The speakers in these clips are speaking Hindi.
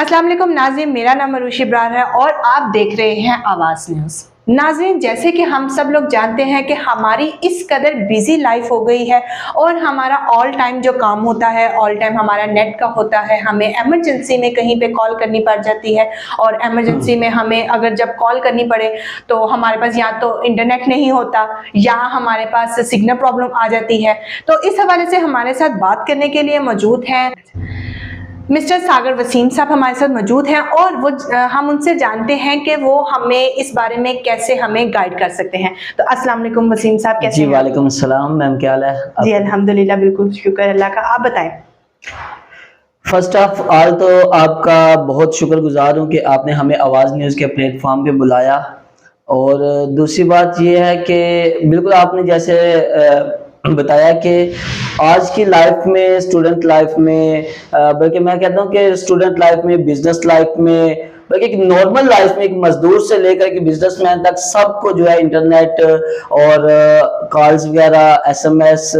अस्सलाम वालेकुम नाज़रीन, मेरा नाम अरूशी इब्रार है और आप देख रहे हैं आवाज़ न्यूज़। नाज़रीन, जैसे कि हम सब लोग जानते हैं कि हमारी इस कदर बिजी लाइफ हो गई है और हमारा ऑल टाइम जो काम होता है, ऑल टाइम हमारा नेट का होता है। हमें इमरजेंसी में कहीं पे कॉल करनी पड़ जाती है और इमरजेंसी में हमें अगर जब कॉल करनी पड़े तो हमारे पास या तो इंटरनेट नहीं होता या हमारे पास सिग्नल प्रॉब्लम आ जाती है। तो इस हवाले से हमारे साथ बात करने के लिए मौजूद हैं मिस्टर सागर वसीम साहब, हमारे साथ मौजूद हैं और हम उनसे जानते हैं कि वो हमें इस बारे में कैसे हमें गाइड कर सकते हैं। तो अस्सलाम वालेकुम वसीम साहब, कैसे जी? हैं? वालेकुम सलाम मैम, क्या हाल है? जी अल्हम्दुलिल्लाह, बिल्कुल शुक्र अल्लाह का। आप बताएं। फर्स्ट ऑफ ऑल तो आपका बहुत शुक्रगुजार हूँ कि आपने हमें आवाज़ न्यूज़ के प्लेटफॉर्म पे बुलाया। और दूसरी बात ये है कि बिल्कुल आपने जैसे बताया कि आज की लाइफ में, स्टूडेंट लाइफ में, बल्कि मैं कहता हूँ कि स्टूडेंट लाइफ में, बिजनेस लाइफ में, बल्कि एक नॉर्मल लाइफ में, एक मजदूर से लेकर के बिजनेसमैन तक सबको जो है इंटरनेट और कॉल्स वगैरह, एसएमएस,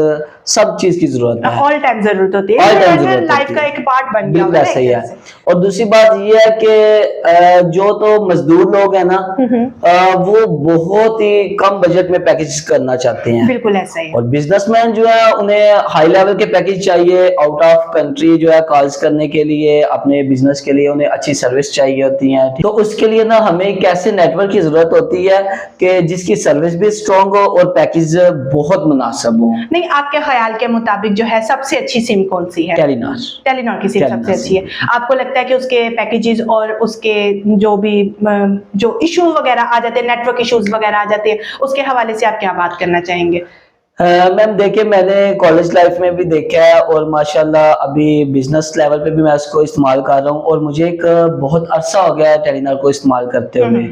सब चीज की जरूरत है। ऑल टाइम जरूरत होती है, ऑल टाइम जरूरत लाइफ होती का है। एक पार्ट बन गया बिल्कुल होगा ना ऐसा ही एक है। तरह से। और दूसरी बात ये है कि जो तो मजदूर लोग हैं ना, वो बहुत ही कम बजट में पैकेज करना चाहते हैं। बिल्कुल ऐसा ही है। और बिजनेसमैन जो है उन्हें हाई लेवल के पैकेज चाहिए, आउट ऑफ कंट्री जो है कॉल्स करने के लिए, अपने बिजनेस के लिए उन्हें अच्छी सर्विस चाहिए होती है। तो उसके लिए ना हमें एक ऐसे नेटवर्क की जरूरत होती है कि जिसकी सर्विस भी स्ट्रांग हो और पैकेज बहुत मुनासिब हो। नहीं, आपके ख्याल के मुताबिक जो है सबसे अच्छी सिम कौन सी है? टेलीनॉर। टेलीनॉर की सिम सबसे अच्छी है। आपको लगता है कि उसके पैकेजेस और उसके जो भी जो इश्यूज वगैरह आ जाते हैं, नेटवर्क इश्यूज वगैरह आ जाते हैं, उसके हवाले से आप क्या बात करना चाहेंगे? मैम देखिए, मैंने कॉलेज लाइफ में भी देखा है और माशाल्लाह अभी बिजनेस लेवल पे भी मैं इसको इस्तेमाल कर रहा हूँ और मुझे एक बहुत अरसा हो गया है टेलीनॉर को इस्तेमाल करते हुए।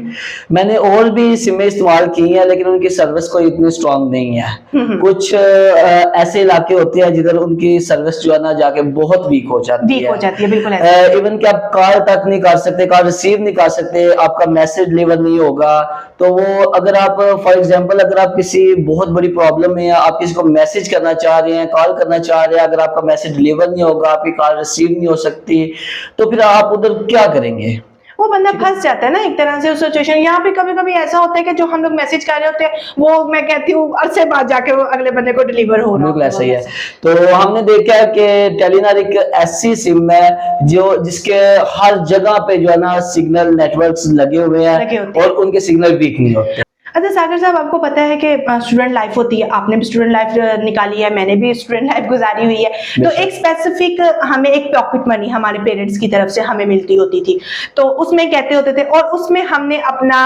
मैंने और भी सिमें इस्तेमाल की हैं लेकिन उनकी सर्विस कोई इतनी स्ट्रांग नहीं है। कुछ ऐसे इलाके होते हैं जिधर उनकी सर्विस जो है ना जाके बहुत वीक हो जाती है। बिल्कुल इवन कि आप कॉल तक नहीं कर सकते, कॉल रिसीव नहीं कर सकते, आपका मैसेज डिलीवर नहीं होगा। तो वो अगर आप फॉर एग्जांपल अगर आप किसी बहुत बड़ी प्रॉब्लम में, आप किसी को मैसेज करना चाह रहे हैं, कॉल करना चाह रहे हैं, अगर आपका मैसेज डिलीवर नहीं होगा, आपकी कॉल रिसीव नहीं हो सकती, तो फिर आप उधर क्या करेंगे? वो बंदा फंस जाता है ना एक तरह से उस सिचुएशन। यहाँ पे कभी कभी ऐसा होता है कि जो हम लोग मैसेज कर रहे होते हैं वो, मैं कहती हूँ, अरसे बाद जाके वो अगले बंदे को डिलीवर हो रहा है। बिल्कुल ऐसा ही है। तो हमने देखा है कि टेलीनॉर एक ऐसी सिम है जो जिसके हर जगह पे जो है ना सिग्नल नेटवर्क्स लगे हुए हैं और उनके सिग्नल वीक नहीं होते। अच्छा सागर साहब, आपको पता है कि स्टूडेंट लाइफ होती है, आपने भी स्टूडेंट लाइफ निकाली है, मैंने भी स्टूडेंट लाइफ गुजारी हुई है। तो एक स्पेसिफिक हमें एक पॉकेट मनी हमारे पेरेंट्स की तरफ से हमें मिलती होती थी, तो उसमें कहते होते थे और उसमें हमने अपना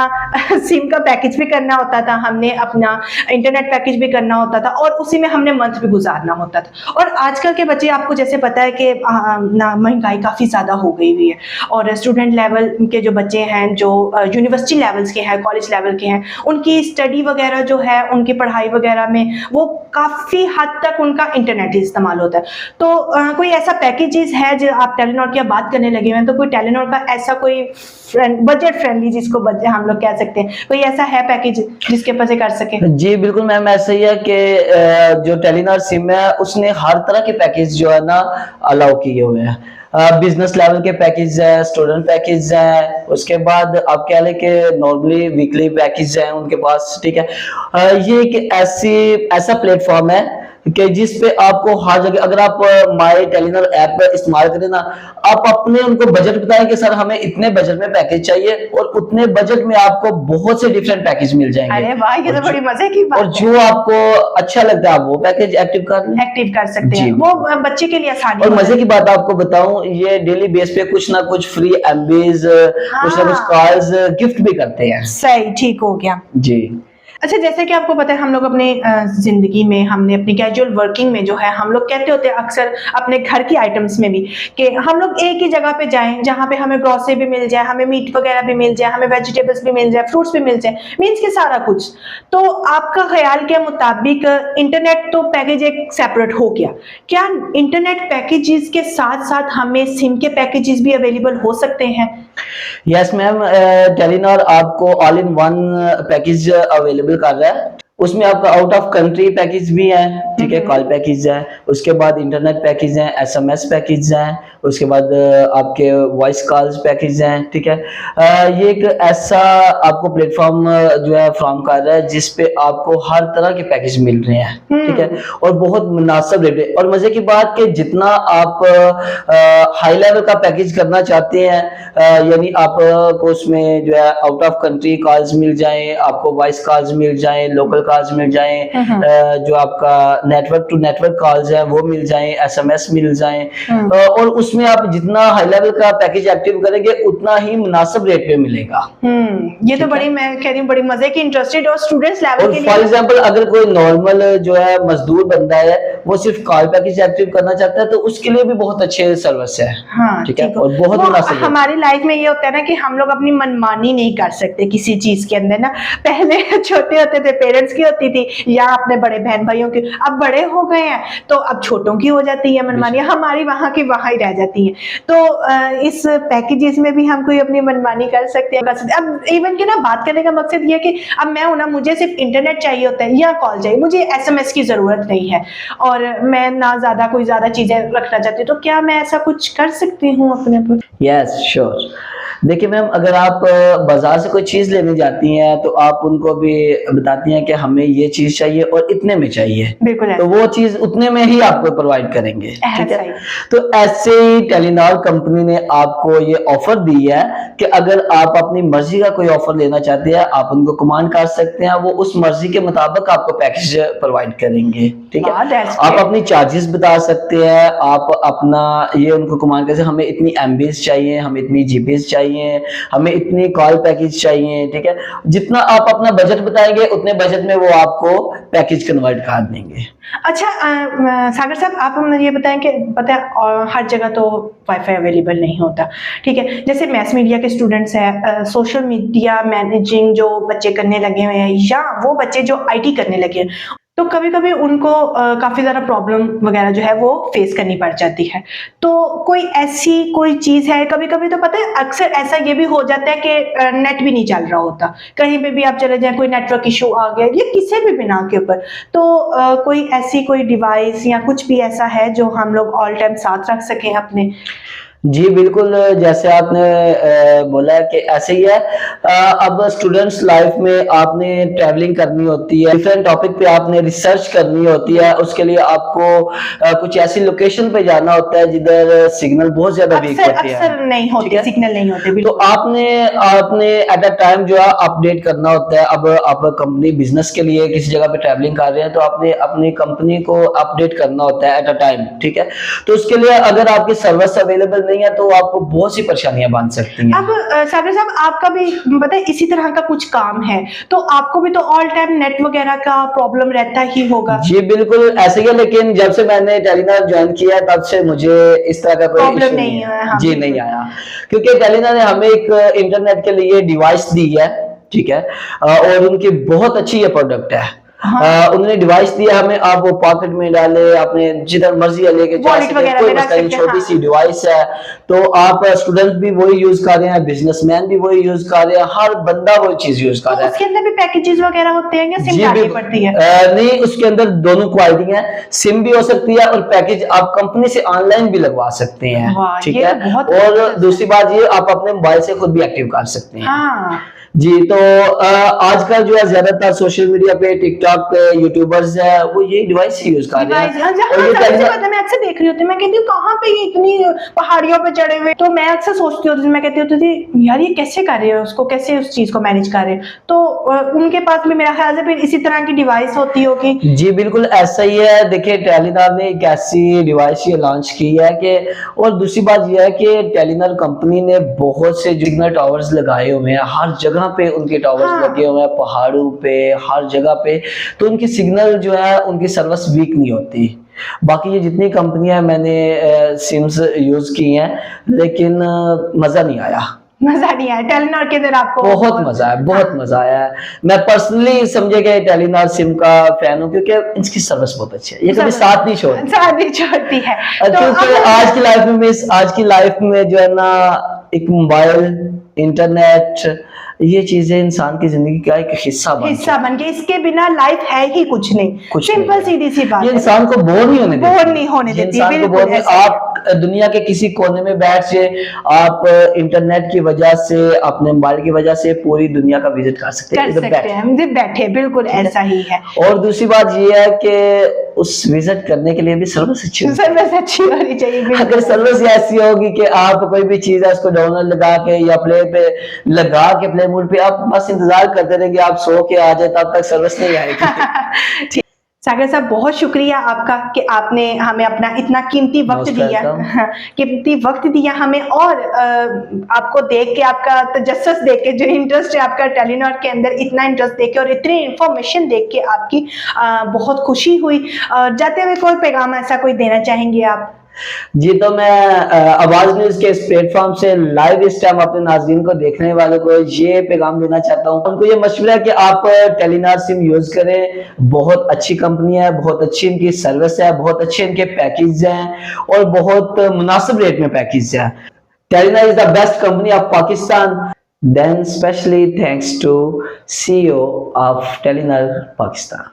सिम का पैकेज भी करना होता था, हमने अपना इंटरनेट पैकेज भी करना होता था और उसी में हमने मंथ भी गुजारना होता था। और आजकल के बच्चे, आपको जैसे पता है कि ना महंगाई काफ़ी ज़्यादा हो गई हुई है और स्टूडेंट लेवल के जो बच्चे हैं, जो यूनिवर्सिटी लेवल्स के हैं, कॉलेज लेवल के हैं, उनकी स्टडी वगैरह जो है, उनकी पढ़ाई वगैरह में वो काफ़ी हद तक उनका इंटरनेट इस्तेमाल होता है। तो कोई ऐसा पैकेजेस है जो आप टेलीनॉर की बात करने लगे हैं, तो कोई टेलीनॉर का ऐसा कोई बजट फ्रेंडली, जिसको हम लोग कह सकते हैं, कोई ऐसा है पैकेज जिसके ऊपर से कर सके? जी बिल्कुल मैम, ऐसा ही है कि जो टेलीनॉर सिम है उसने हर तरह के पैकेज जो है ना अलाउ किए हुए हैं। बिजनेस लेवल के पैकेज है, स्टूडेंट पैकेज है, उसके बाद आप कह लें कि नॉर्मली वीकली पैकेज है उनके पास, ठीक है। ये एक ऐसा प्लेटफॉर्म है कि जिस पे आपको हर जगह, अगर आप माई टेलीनॉर ऐप इस्तेमाल करें ना, आप अपने उनको बजट बताएं कि सर हमें इतने बजट में पैकेज चाहिए और उतने बजट में आपको बहुत से डिफरेंट पैकेज मिल जाएंगे। अरे वाह, ये तो बड़ी मजे की बात और जो आपको अच्छा लगता है आप वो पैकेज एक्टिव कर सकते हैं, वो बच्चे के लिए आसानी। और मजे की बात आपको बताऊं, ये डेली बेस पे कुछ ना कुछ फ्री एमबीज, कुछ ना कुछ कॉल्स गिफ्ट भी करते हैं। सही, ठीक हो गया जी। अच्छा, जैसे कि आपको पता है, हम लोग अपने जिंदगी में, हमने अपनी कैजुअल वर्किंग में जो है, हम लोग कहते होते हैं अक्सर अपने घर की आइटम्स में भी कि हम लोग एक ही जगह पे जाएं जहां पे हमें ग्रोसरी भी मिल जाए, हमें मीट वगैरह भी मिल जाए, हमें वेजिटेबल्स भी मिल जाए, फ्रूट्स भी मिल जाए, मीन्स के सारा कुछ। तो आपका ख्याल के मुताबिक इंटरनेट तो पैकेज एक सेपरेट हो गया, क्या इंटरनेट पैकेजेस के साथ साथ हमें सिम के पैकेजेस भी अवेलेबल हो सकते हैं? यस मैम, टेलीनॉर आपको all in one package available कर रहा है। उसमें आपका आउट ऑफ कंट्री पैकेज भी है, ठीक है, कॉल पैकेज है, उसके बाद इंटरनेट पैकेज है, एसएमएस पैकेज है, उसके बाद आपके वॉइस कॉल्स पैकेज हैं, ठीक है। ये एक ऐसा आपको प्लेटफॉर्म जो है फ्राहम कर रहा है जिसपे आपको हर तरह के पैकेज मिल रहे हैं, ठीक है, और बहुत मुनासिब रेट है। और मजे की बात कि जितना आप हाई लेवल का पैकेज करना चाहते हैं, यानी आपको उसमें जो है आउट ऑफ कंट्री कॉल्स मिल जाएं, आपको वॉइस कॉल्स मिल जाएं, लोकल कॉल्स मिल जाएं, जो आपका नेटवर्क टू नेटवर्क कॉल्स है वो मिल जाएं, एसएमएस मिल जाएं, और उसमें आप जितना हाई लेवल का पैकेज एक्टिव करेंगे उतना ही मुनासिब रेट पे मिलेगा। ये तो बड़ी, मैं कह रही हूँ, बड़ी मजे की, इंटरेस्टेड और स्टूडेंट्स लेवल के लिए। फॉर एग्जांपल अगर कोई नॉर्मल जो है मजदूर बंदा है वो सिर्फ कॉल पैकेज एक्टिव करना चाहता है तो उसके लिए भी बहुत अच्छे सर्विस है, हाँ, ठीक है, और बहुत मुनासिब। हमारी लाइफ में ये होता है ना कि हम लोग अपनी मनमानी नहीं कर सकते किसी चीज के अंदर ना। पहले छोटे होते थे पेरेंट्स की होती थी या अपने बड़े बहन भाइयों की, अब बड़े हो गए हैं तो अब छोटों की हो जाती है मनमानी, हमारी वहां की वहां ही रह जाती है। तो इस पैकेजेस में भी हम कोई अपनी मनमानी कर सकते हैं। अब इवन की ना बात करने का मकसद ये है कि अब मैं हूं ना, मुझे सिर्फ इंटरनेट चाहिए होता है या कॉल चाहिए, मुझे एसएमएस की जरूरत नहीं है और मैं ना ज्यादा कोई ज्यादा चीजें रखना चाहती हूँ, तो क्या मैं ऐसा कुछ कर सकती हूँ अपने पर? Yes sure. देखिए मैम, अगर आप बाजार से कोई चीज लेने जाती हैं तो आप उनको भी बताती हैं कि हमें ये चीज चाहिए और इतने में चाहिए, बिल्कुल, तो वो चीज उतने में ही आपको प्रोवाइड करेंगे, ठीक है। सही। तो ऐसे ही टेलीनॉर कंपनी ने आपको ये ऑफर दी है कि अगर आप अपनी मर्जी का कोई ऑफर लेना चाहते हैं आप उनको कमांड कर सकते हैं, वो उस मर्जी के मुताबिक आपको पैकेज प्रोवाइड करेंगे, ठीक है। आप अपनी चार्जेस बता सकते हैं, आप अपना ये उनको कमांड कर सकते हैं, हमें इतनी एमबीज चाहिए, हमें इतनी जीबीज चाहिए, हमें इतनी कॉल पैकेज चाहिए, ठीक है। जितना आप अपना बजट बताएंगे उतने बजट में वो आपको पैकेज कन्वर्ट कर देंगे। अच्छा सागर साहब, आप हमें ये बताएं कि पता है हर जगह तो वाईफाई अवेलेबल नहीं होता, ठीक है। जैसे मैथ मीडिया के स्टूडेंट्स हैं, सोशल मीडिया मैनेजिंग जो बच्चे करने लगे हुए हैं या वो बच्चे जो आईटी करने लगे हैं, तो कभी कभी उनको काफी ज्यादा प्रॉब्लम वगैरह जो है वो फेस करनी पड़ जाती है। तो कोई ऐसी कोई चीज है, कभी कभी तो पता है अक्सर ऐसा ये भी हो जाता है कि नेट भी नहीं चल रहा होता, कहीं पे भी आप चले जाएं कोई नेटवर्क इशू आ गया या किसी भी बिना के ऊपर, तो कोई ऐसी कोई डिवाइस या कुछ भी ऐसा है जो हम लोग ऑल टाइम साथ रख सकें अपने? जी बिल्कुल, जैसे आपने बोला है कि ऐसे ही है। अब स्टूडेंट्स लाइफ में आपने ट्रैवलिंग करनी होती है, डिफरेंट टॉपिक पे आपने रिसर्च करनी होती है, उसके लिए आपको कुछ ऐसी लोकेशन पे जाना होता है जिधर सिग्नल बहुत ज्यादा वीक होती है, अक्सर नहीं होते, सिग्नल नहीं होते, तो आपने एट अ टाइम जो है अपडेट करना होता है। अब आप कंपनी बिजनेस के लिए किसी जगह पे ट्रैवलिंग कर रहे हैं तो आपने अपनी कंपनी को अपडेट करना होता है एट अ टाइम, ठीक है। तो उसके लिए अगर आपकी सर्विस अवेलेबल नहीं है तो आपको बहुत सी परेशानियां बन सकती हैं। अब साबिर साहब, आपका भी पता है इसी तरह का कुछ काम है, तो आपको भी तो ऑल टाइम नेट वगैरह का प्रॉब्लम रहता ही होगा। जी बिल्कुल ऐसे ही है, लेकिन जब से मैंने टेलीनॉर ज्वाइन किया तब से मुझे इस तरह का कोई प्रॉब्लम नहीं है। हाँ, जी नहीं आया, क्योंकि टेलीनॉर ने हमें एक इंटरनेट के लिए डिवाइस दी है, ठीक है, और उनकी बहुत अच्छी ये प्रोडक्ट है। हाँ। उन्होंने डिवाइस दिया हमें, आप वो पॉकेट में डाले, अपने जिधर मर्जी लेके जा सकते हैं, कोई मसला नहीं, छोटी सी डिवाइस है। तो आप स्टूडेंट भी वही यूज कर रहे हैं, बिजनेसमैन भी वही यूज कर रहे हैं, हर बंदा वही चीज यूज कर रहा है। उसके अंदर भी पैकेजेस वगैरह होते हैं या सिम डालनी पड़ती है? नहीं, उसके अंदर दोनों क्वालिटी है, सिम भी हो सकती है और पैकेज आप कंपनी से ऑनलाइन भी लगवा सकते हैं, ठीक है। और दूसरी बात ये, आप अपने मोबाइल से खुद भी एक्टिव कर सकते हैं। हाँ। जी, तो आजकल जो है ज्यादातर सोशल मीडिया पे, टिकटॉक पे यूट्यूबर्स है वो ये डिवाइस ही यूज कर रहे हैं। और ये मैं अक्सर देख रही होती हूँ, मैं कहती हूँ कहाँ पे ये इतनी पहाड़ियों पे चढ़े हुए, तो मैं अक्सर सोचती होती, मैं कहती होती थी यार ये कैसे कर रहे हैं, उसको कैसे उस चीज को मैनेज कर रहे हैं। तो उनके पास भी मेरा ख्याल से फिर इसी तरह की डिवाइस होती होगी। जी बिल्कुल ऐसा ही है। देखिए टेलीनॉर ने एक ऐसी डिवाइस ये लॉन्च की है कि, और दूसरी बात यह है कि टेलीनॉर कंपनी ने बहुत से सिग्नल टावर्स लगाए हुए हैं, हर जगह पे उनके टावर्स लगे हुए हैं, पहाड़ों पे, हर जगह पे, तो उनकी सिग्नल जो है उनकी सर्विस वीक नहीं होती। बाकी ये जितनी कंपनियां मैंने सिम्स यूज की हैं, लेकिन मजा नहीं आया। मजा नहीं आया टेलीनॉर के अंदर आपको? बहुत मजा आया, बहुत मजा आया। मैं पर्सनली समझे कि टेलीनॉर सिम का फैन हूँ, क्योंकि इसकी सर्विस बहुत अच्छी है, ये कभी साथ नहीं छोड़ती है। क्योंकि आज की लाइफ में जो है ना एक मोबाइल, इंटरनेट, ये चीजें इंसान की जिंदगी का एक हिस्सा बन हिस्सा बन के, इसके बिना लाइफ है ही कुछ नहीं। कुछ सिंपल नहीं। सीधी सी बात ये है। इंसान को बोर नहीं होने देती। बोर नहीं होने ये देती, इंसान को बिल्कुल बोर नहीं, ऐसा ही है। आप दुनिया के किसी कोने में बैठ से आप इंटरनेट की वजह से, अपने मोबाइल की वजह से पूरी दुनिया का विजिट कर सकते हैं कर इधर सकते बैठे। हैं, मुझे बैठे, बिल्कुल ऐसा ही है। और दूसरी बात ये है कि उस विजिट करने के लिए भी सर्विस अच्छी होनी चाहिए। सर्विस अच्छी होनी चाहिए, अगर बिल्कुल। सर्विस ऐसी होगी कि आप कोई भी चीज है उसको डाउनलोड लगा के या प्ले पे लगा के, प्ले मोड पे आप बस इंतजार करते रहेंगे, आप सो के आ जाए, तब तक सर्विस नहीं आएगी। सागर साहब, बहुत शुक्रिया आपका कि आपने हमें अपना इतना कीमती वक्त Most दिया। welcome। कीमती वक्त दिया हमें, और आपको देख के, आपका तजस्सुस देख के, जो इंटरेस्ट है आपका टेलीनॉर के अंदर, इतना इंटरेस्ट देख के और इतनी इंफॉर्मेशन देख के आपकी बहुत खुशी हुई। जाते हुए कोई पैगाम ऐसा कोई देना चाहेंगे आप? जी, तो मैं आवाज न्यूज के इस प्लेटफॉर्म से लाइव इस टाइम अपने नाज़रीन को, देखने वालों को ये पैगाम देना चाहता हूँ। उनको ये मशवरा है कि आप टेलीनॉर सिम यूज करें। बहुत अच्छी कंपनी है, बहुत अच्छी इनकी सर्विस है, बहुत अच्छे इनके पैकेज हैं और बहुत मुनासिब रेट में पैकेज है। Telenor is the best company of Pakistan, then specially thanks to CEO of Telenor Pakistan.